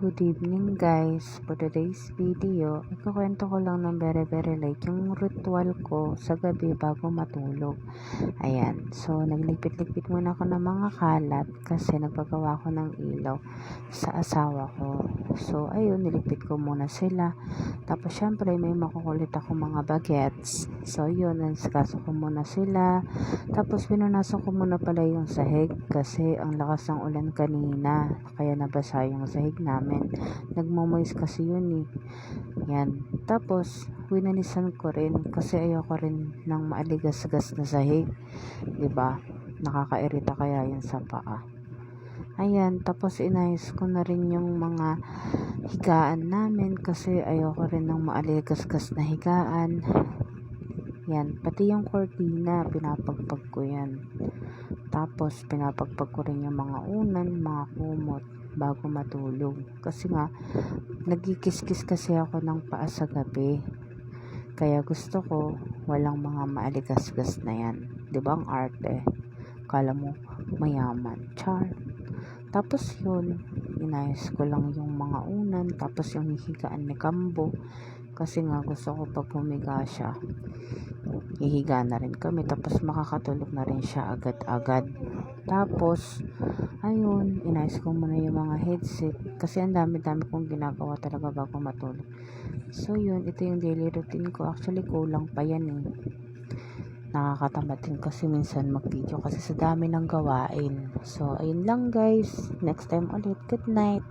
Good evening guys. For today's video, ikukwento ko lang ng very light yung ritual ko sa gabi bago matulog. Ayan. So, nagligpit-ligpit muna ako ng mga kalat kasi nagpagawa ko ng ilaw sa asawa ko. So, ayun, niligpit ko muna sila. Tapos, syempre, may makukulit ako mga bagets. So, yun, nagsikaso ko muna sila. Tapos, pinunasan ko muna pala yung sahig kasi ang lakas ng ulan kanina. Kaya nabasa yung sahig namin. Nagmamoist kasi yun eh. Yan. Tapos, winanisan ko rin kasi ayoko rin ng maaligas-gas na sahig. Diba? Nakakairita kaya yun sa paa. Ayan. Tapos, inayos ko na rin yung mga higaan namin kasi ayoko rin ng maaligas-gas na higaan. Yan. Pati yung cortina, pinapagpag ko yan. Tapos, pinapagpag ko rin yung mga unan, mga kumot bago matulog. Kasi nga, nagkikis-kis kasi ako ng paa sa gabi. Kaya gusto ko, walang mga maaligas-gas na yan. Diba ang arte? Kala mo, mayaman. Char. Tapos yun, inayos ko lang yung mga unan. Tapos yung hihigaan ni Kambo. Kasi nga gusto ko pag pumiga siya, hihiga na rin kami. Tapos makakatulog na rin siya agad-agad. Tapos, ayun, inayos ko muna yung mga headset. Kasi ang dami-dami kong ginagawa talaga bago matulog. So, yun, ito yung daily routine ko. Actually, kulang pa yan eh. Nakakatamad din kasi minsan mag-video kasi sa dami ng gawain. So, ayun lang guys. Next time ulit. Good night.